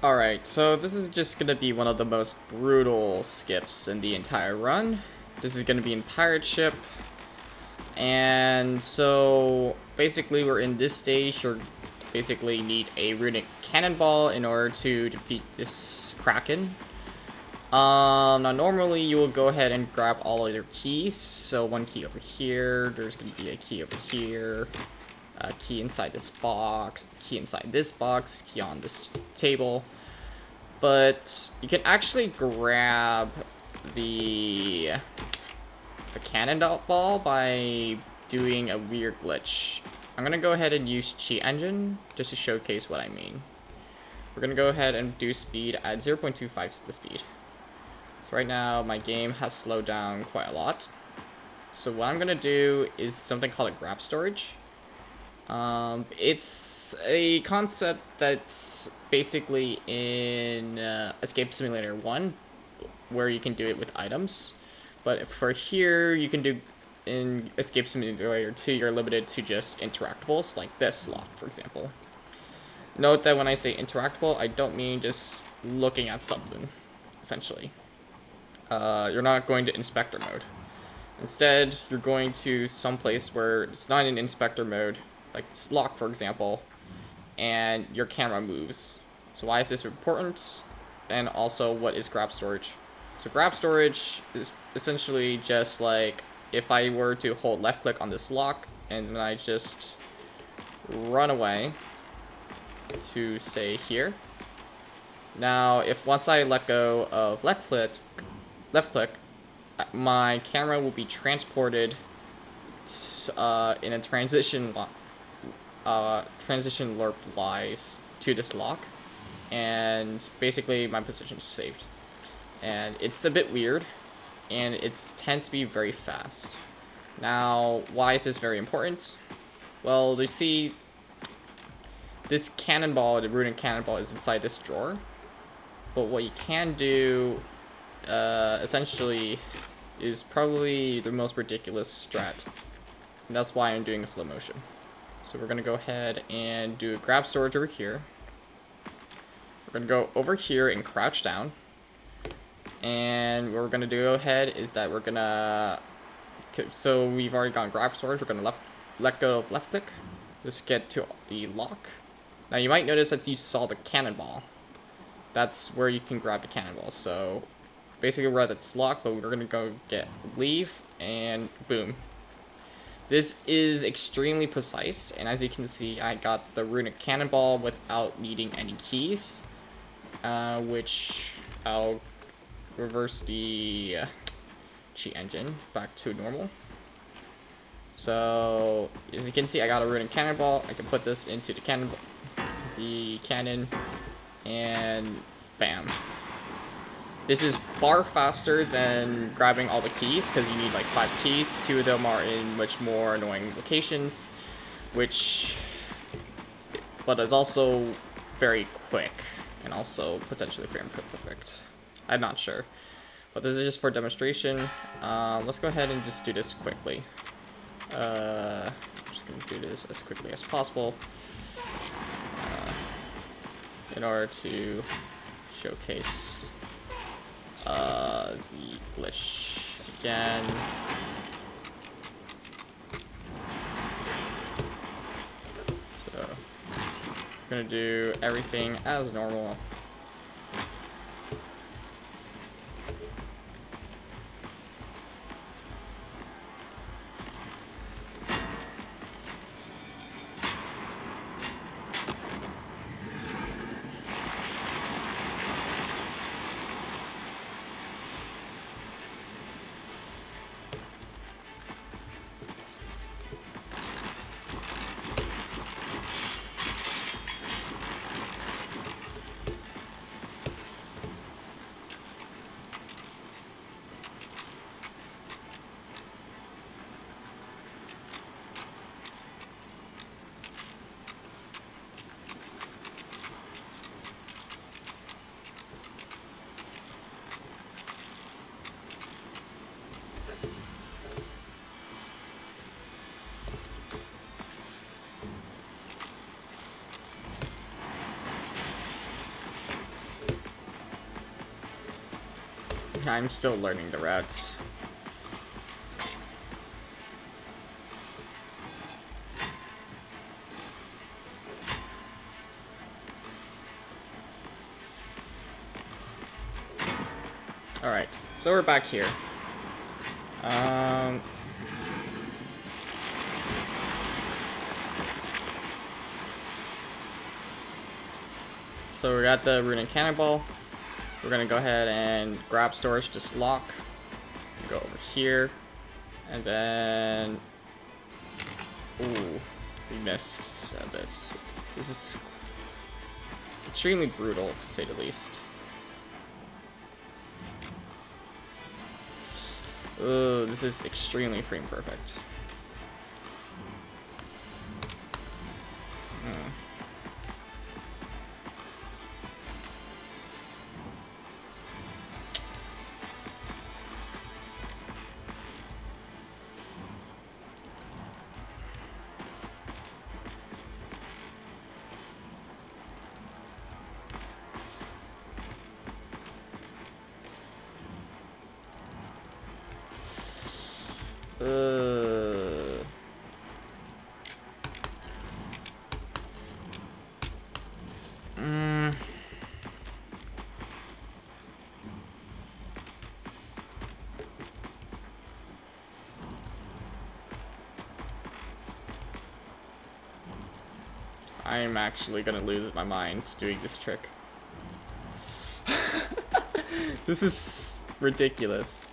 Alright, so this is just gonna be one of the most brutal skips in the entire run. This is gonna be in Pirate Ship. And so basically we're in this stage. You basically need a Runic cannonball in order to defeat this Kraken. Now normally you will go ahead and grab all of your keys. So one key over here, there's gonna be a key over here, a key inside this box, key inside this box, key on this table. But you can actually grab the cannonball by doing a weird glitch. I'm gonna go ahead and use cheat engine just to showcase what I mean. We're gonna go ahead and do speed at 0.25 the speed. So right now my game has slowed down quite a lot. So what I'm gonna do is something called a grab storage. It's a concept that's basically in Escape Simulator 1, where you can do it with items. But for here, you can do in Escape Simulator 2, you're limited to just interactables, like this lock, for example. Note that when I say interactable, I don't mean just looking at something, essentially. You're not going to inspector mode. Instead, you're going to some place where it's not in inspector mode, like this lock, for example, and your camera moves. So why is this important? And also, what is grab storage? So grab storage is essentially just like if I were to hold left click on this lock and then I just run away to say here. Now, if once I let go of left click, my camera will be transported to, in a transition lerp wise to this lock, and basically my position is saved. And it's a bit weird, and it tends to be very fast. Now, why is this very important? Well, you see, this cannonball, the Runic cannonball, is inside this drawer. But what you can do, essentially, is probably the most ridiculous strat. And that's why I'm doing a slow motion. So we're going to go ahead and do a grab storage over here. We're going to go over here and crouch down. And what we're going to do ahead is that we're going to... So we've already gone grab storage. We're going to let go of left click. Just get to the lock. Now you might notice that you saw the cannonball. That's where you can grab the cannonball. So basically we're at this lock, but we're going to go get leave, and boom. This is extremely precise, and as you can see, I got the Runic cannonball without needing any keys, which I'll reverse the cheat engine back to normal. So as you can see, I got a Runic cannonball. I can put this into the cannon, and bam. This is far faster than grabbing all the keys, because you need like 5 keys. 2 of them are in much more annoying locations, but it's also very quick, and also potentially frame perfect. I'm not sure. But this is just for demonstration. Let's go ahead and just do this quickly. I'm just going to do this as quickly as possible in order to showcase the glitch again. So I'm gonna do everything as normal. I'm still learning the route. Alright, so we're back here. So we got the Runic Cannonball. We're gonna go ahead and grab storage, just lock. Go over here. And then... Ooh, we missed a bit. This is extremely brutal, to say the least. Oh, this is extremely frame perfect. I'm actually gonna lose my mind doing this trick. This is ridiculous.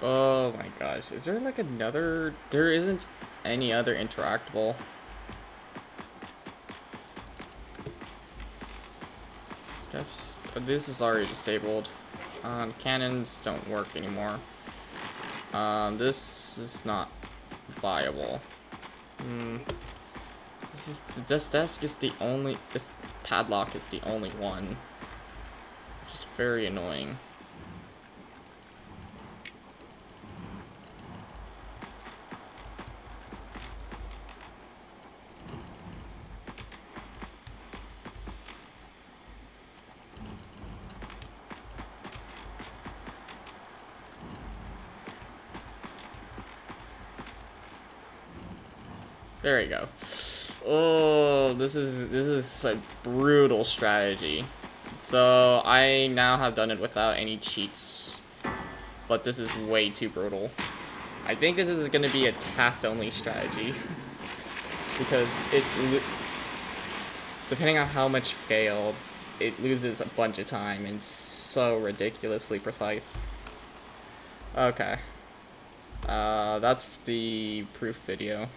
Oh my gosh, is there like another... There isn't any other interactable. Guess this is already disabled. Cannons don't work anymore. This is not viable. This desk is the only... This padlock is the only one. Which is very annoying. There we go. Oh, this is a brutal strategy. So I now have done it without any cheats, but this is way too brutal. I think this is going to be a task-only strategy because depending on how much failed, it loses a bunch of time and it's so ridiculously precise. Okay. That's the proof video.